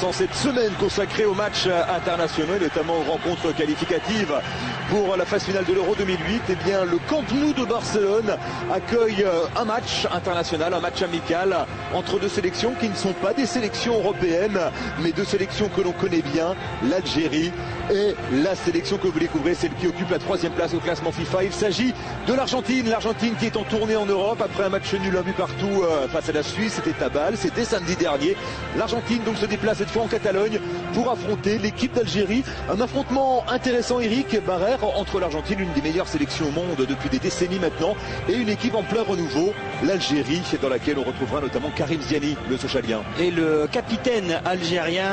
Dans cette semaine consacrée aux matchs internationaux et notamment aux rencontres qualificatives pour la phase finale de l'Euro 2008, eh bien, le Camp Nou de Barcelone accueille un match international, un match amical entre deux sélections qui ne sont pas des sélections européennes, mais deux sélections que l'on connaît bien, l'Algérie et la sélection que vous découvrez, celle qui occupe la 3e place au classement FIFA. Il s'agit de l'Argentine, l'Argentine qui est en tournée en Europe après un match nul, un but partout face à la Suisse, c'était à Bâle, c'était samedi dernier. L'Argentine donc se déplace cette fois en Catalogne pour affronter l'équipe d'Algérie. Un affrontement intéressant, Eric Barrère, entre l'Argentine, une des meilleures sélections au monde depuis des décennies maintenant, et une équipe en plein renouveau, l'Algérie, dans laquelle on retrouvera notamment Karim Ziani, le Sochalien. Et le capitaine algérien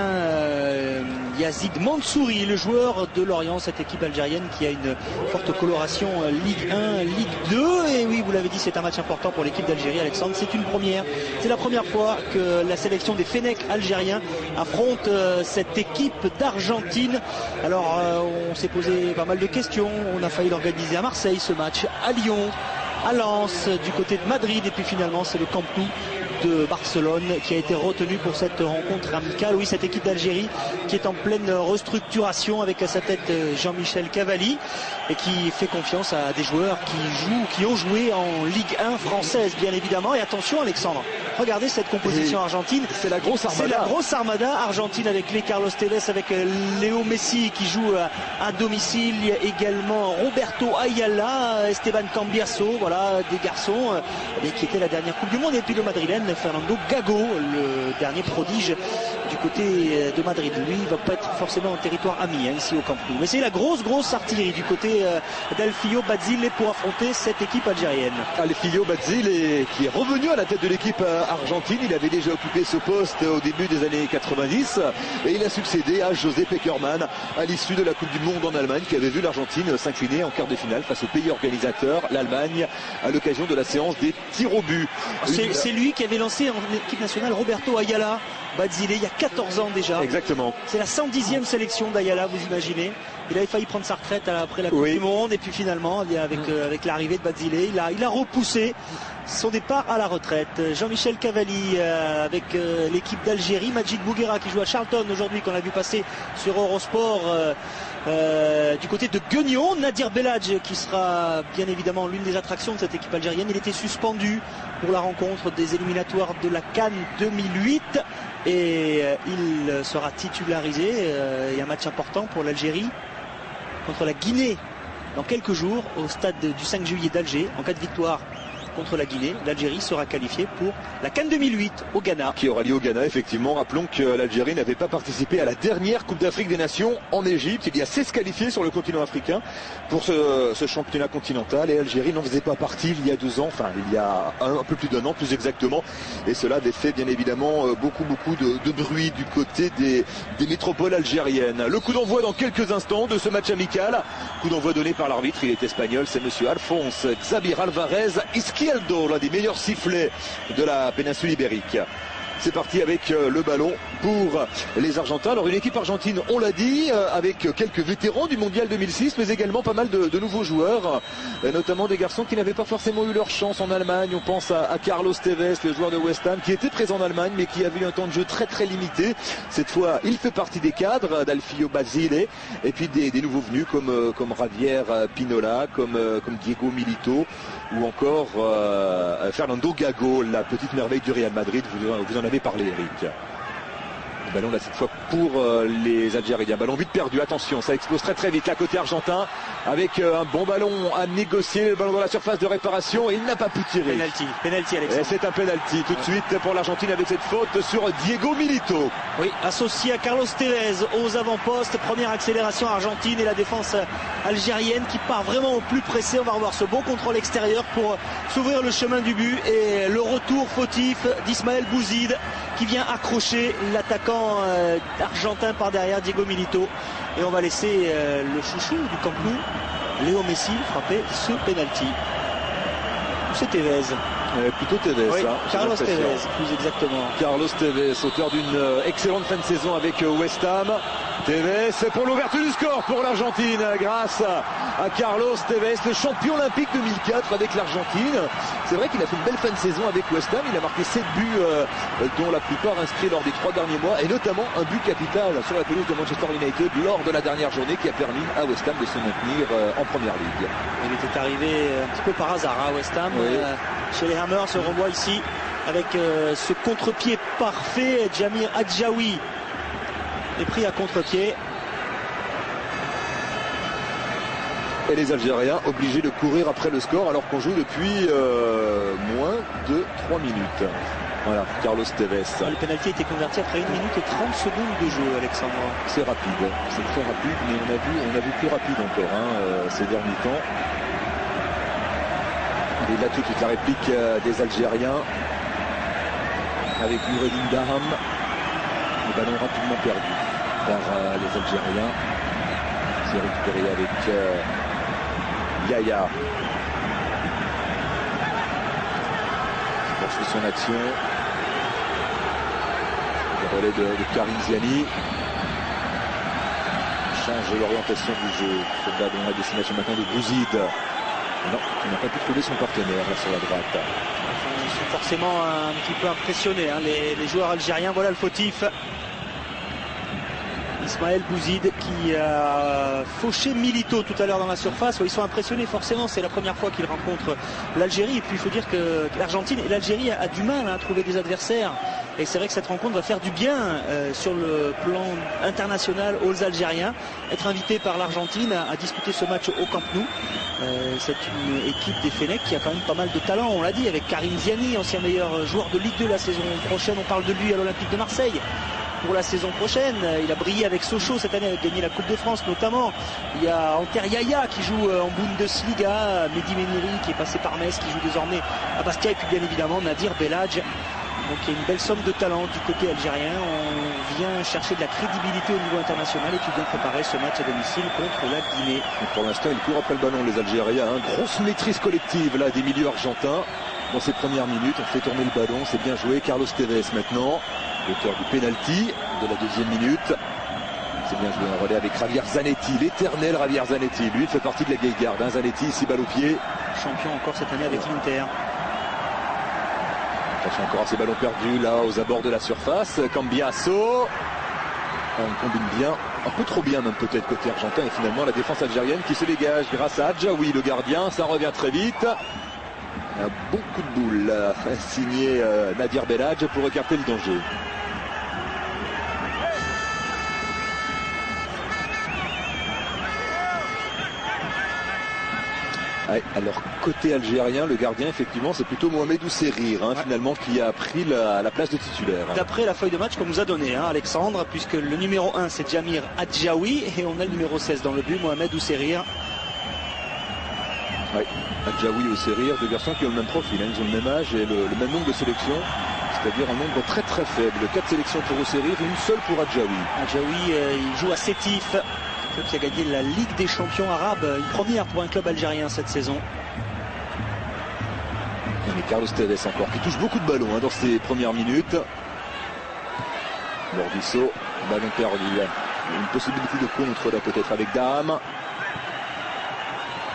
Yazid Mansouri, le joueur de Lorient, cette équipe algérienne qui a une forte coloration Ligue 1, Ligue 2. Et oui, vous l'avez dit, c'est un match important pour l'équipe d'Algérie, Alexandre. C'est une première. C'est la première fois que la sélection des Fennecs algériens affronte cette équipe d'Argentine. Alors, on s'est posé pas mal de questions. On a failli l'organiser à Marseille, ce match, à Lyon, à Lens, du côté de Madrid. Et puis finalement, c'est le Camp Nou de Barcelone qui a été retenu pour cette rencontre amicale. Oui, cette équipe d'Algérie qui est en pleine restructuration avec à sa tête Jean-Michel Cavalli et qui fait confiance à des joueurs qui ont joué en Ligue 1 française, bien évidemment. Et attention, Alexandre, regardez cette composition argentine. C'est la grosse armada. C'est la grosse armada argentine avec les Carlos Tevez, avec Léo Messi qui joue à domicile. Il y a également Roberto Ayala, Esteban Cambiasso, voilà, des garçons qui étaient la dernière Coupe du Monde. Et puis le madrilène Fernando Gago, le dernier prodige du côté de Madrid. Lui, il va pas être forcément en territoire ami ici au Camp Nou. Mais c'est la grosse artillerie du côté d'Alfio Basile pour affronter cette équipe algérienne. Alfio Basile qui est revenu à la tête de l'équipe argentine. Il avait déjà occupé ce poste au début des années 90 et il a succédé à José Pekerman à l'issue de la Coupe du Monde en Allemagne qui avait vu l'Argentine s'incliner en quart de finale face au pays organisateur, l'Allemagne, à l'occasion de la séance des tirs au but. C'est lui qui avait lancé en équipe nationale Roberto Ayala Basile il y a 14 ans déjà. Exactement. C'est la 110e sélection d'Ayala, vous imaginez. Il avait failli prendre sa retraite après la Coupe du Monde et puis finalement avec l'arrivée de Basile, il a repoussé son départ à la retraite. Jean-Michel Cavalli avec l'équipe d'Algérie, Majid Bouguera qui joue à Charlton aujourd'hui, qu'on a vu passer sur Eurosport du côté de Guignon. Nadir Belhadj qui sera bien évidemment l'une des attractions de cette équipe algérienne. Il était suspendu pour la rencontre des éliminatoires de la CAN 2008 et il sera titularisé. Il y a un match important pour l'Algérie contre la Guinée dans quelques jours au stade du 5 juillet d'Alger. En cas de victoire contre la Guinée, l'Algérie sera qualifiée pour la CAN 2008 au Ghana. Qui aura lieu au Ghana, effectivement. Rappelons que l'Algérie n'avait pas participé à la dernière Coupe d'Afrique des Nations en Égypte. Il y a 16 qualifiés sur le continent africain pour ce championnat continental et l'Algérie n'en faisait pas partie il y a 2 ans, enfin il y a un peu plus d'1 an plus exactement. Et cela avait fait bien évidemment beaucoup de bruit du côté des métropoles algériennes. Le coup d'envoi dans quelques instants de ce match amical. Coup d'envoi donné par l'arbitre, il est espagnol, c'est monsieur Alphonse Xavier Alvarez Izquierdo, l'un des meilleurs sifflets de la péninsule ibérique. C'est parti avec le ballon pour les Argentins. Alors une équipe argentine, on l'a dit, avec quelques vétérans du Mondial 2006, mais également pas mal de nouveaux joueurs, notamment des garçons qui n'avaient pas forcément eu leur chance en Allemagne. On pense à Carlos Tevez, le joueur de West Ham, qui était présent en Allemagne, mais qui a vu un temps de jeu très limité. Cette fois, il fait partie des cadres d'Alfio Basile, et puis des nouveaux venus comme Javier Pinola, comme Diego Milito, ou encore Fernando Gago, la petite merveille du Real Madrid. Vous en avez parlé, Eric. Le ballon là cette fois pour les Algériens. Ballon vite perdu, attention, ça explose très vite là côté argentin avec un bon ballon à négocier, le ballon dans la surface de réparation et il n'a pas pu tirer. Penalty Alexandre. Et c'est un penalty tout de suite pour l'Argentine avec cette faute sur Diego Milito. Oui, associé à Carlos Tevez aux avant-postes, première accélération argentine et la défense algérienne qui part vraiment au plus pressé. On va revoir ce bon contrôle extérieur pour s'ouvrir le chemin du but et le retour fautif d'Ismaël Bouzid qui vient accrocher l'attaquant argentin par derrière, Diego Milito, et on va laisser le chouchou du Camp Nou, Léo Messi, frapper ce penalty. C'est Tevez. Plutôt Tevez, oui, hein, Carlos Tevez, plus exactement. Carlos Tevez, auteur d'une excellente fin de saison avec West Ham. Tevez pour l'ouverture du score pour l'Argentine grâce à Carlos Tevez, le champion olympique 2004 avec l'Argentine. C'est vrai qu'il a fait une belle fin de saison avec West Ham. Il a marqué 7 buts dont la plupart inscrits lors des 3 derniers mois et notamment un but capital sur la pelouse de Manchester United lors de la dernière journée qui a permis à West Ham de se maintenir en première ligue. Il était arrivé un petit peu par hasard à West Ham. Oui. Chez les Hammers, on revoit ici avec ce contre-pied parfait. Jamir Adjaoui est pris à contre-pied. Et les Algériens obligés de courir après le score alors qu'on joue depuis moins de 3 minutes. Voilà, Carlos Tevez. Le pénalty a été converti après 1 minute et 30 secondes de jeu, Alexandre. C'est rapide, c'est très rapide, mais on a vu plus rapide encore ces derniers temps. Et là tout de suite la réplique des Algériens avec Noureddin Daham. Le ballon rapidement perdu par les Algériens. C'est récupéré avec Yaya. Il poursuit son action. Le relais de Karim Ziani. Change l'orientation du jeu. Ce ballon à destination maintenant de Bouzid. Non, il n'a pas pu trouver son partenaire là sur la droite. Ils sont forcément un petit peu impressionnés, hein, les joueurs algériens. Voilà le fautif. Ismaël Bouzid qui a fauché Milito tout à l'heure dans la surface. Ils sont impressionnés forcément, c'est la première fois qu'ils rencontrent l'Algérie. Et puis il faut dire que l'Argentine et l'Algérie a du mal à trouver des adversaires. Et c'est vrai que cette rencontre va faire du bien sur le plan international aux Algériens. Être invité par l'Argentine à disputer ce match au Camp Nou. C'est une équipe des Fennecs qui a quand même pas mal de talent, on l'a dit, avec Karim Ziani, ancien meilleur joueur de Ligue 2 la saison prochaine. On parle de lui à l'Olympique de Marseille. Pour la saison prochaine, il a brillé avec Sochaux cette année, a gagné la Coupe de France notamment. Il y a Anter Yaya qui joue en Bundesliga, Mehdi Meniri qui est passé par Metz, qui joue désormais à Bastia, et puis bien évidemment Nadir Belhadj. Donc il y a une belle somme de talent du côté algérien. On vient chercher de la crédibilité au niveau international et puis bien préparer ce match à domicile contre la Guinée. Et pour l'instant, ils courent après le ballon, les Algériens. Grosse maîtrise collective là des milieux argentins. Dans ces premières minutes, on fait tourner le ballon, c'est bien joué. Carlos Tevez maintenant, l'auteur du penalty de la 2e minute. C'est bien joué, un relais avec Javier Zanetti, l'éternel Javier Zanetti. Lui, il fait partie de la vieille garde. Zanetti, 6 balles au pied. Champion encore cette année avec l'Inter. Attention encore à ces ballons perdus là aux abords de la surface. Cambiasso. On combine bien, un peu trop bien même peut-être côté argentin. Et finalement la défense algérienne qui se dégage grâce à Adjaoui, le gardien. Ça revient très vite. Un bon coup de boule signé Nadir Belhadj pour écarter le danger. Ouais, alors côté algérien, le gardien effectivement c'est plutôt Mohamed Ousserir finalement qui a pris la place de titulaire. D'après la feuille de match qu'on nous a donnée, Alexandre, puisque le numéro 1 c'est Jamir Adjaoui et on a le numéro 16 dans le but, Mohamed Ousserir. Oui, Adjaoui et Ousserir, deux garçons qui ont le même profil, ils ont le même âge et le même nombre de sélections, c'est-à-dire un nombre très très faible. 4 sélections pour Ousserir et une seule pour Adjaoui. Adjaoui, il joue à Sétif, club qui a gagné la Ligue des champions arabes, une première pour un club algérien cette saison. Et Carlos Tevez encore, qui touche beaucoup de ballons dans ses premières minutes. Mordisso, ballon perdu. Une possibilité de contre là peut-être avec Daham.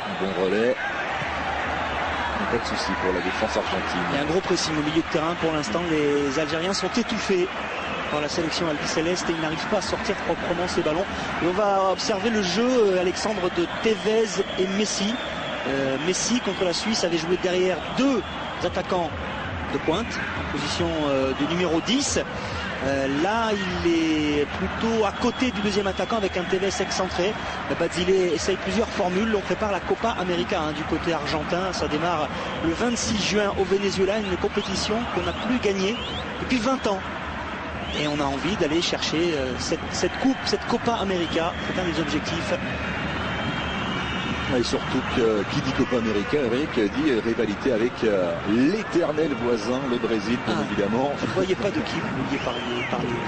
Un bon relais. Pas de souci pour la défense argentine. Il y a un gros pressing au milieu de terrain pour l'instant. Les Algériens sont étouffés par la sélection albiceleste et ils n'arrivent pas à sortir proprement ces ballons. Et on va observer le jeu, Alexandre, de Tevez et Messi. Messi contre la Suisse avait joué derrière 2 attaquants de pointe en position de numéro 10. Là il est plutôt à côté du deuxième attaquant avec un Tevez excentré. Basile essaye plusieurs formules. On prépare la Copa América du côté argentin. Ça démarre le 26 juin au Venezuela, une compétition qu'on n'a plus gagnée depuis 20 ans. Et on a envie d'aller chercher cette coupe, cette Copa América. C'est un des objectifs. Et surtout que qui dit Copa América, Eric, dit rivalité avec l'éternel voisin, le Brésil, bien évidemment. Vous ne voyez pas de qui vous vouliez parler.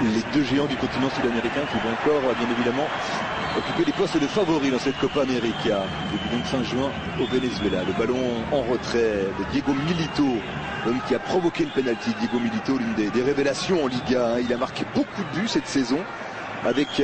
Les 2 géants du continent sud-américain qui vont encore, bien évidemment, occuper les postes de favoris dans cette Copa América. Début 25 juin au Venezuela. Le ballon en retrait de Diego Milito, l'homme qui a provoqué le penalty. Diego Milito, l'une des révélations en Liga. Il a marqué beaucoup de buts cette saison avec...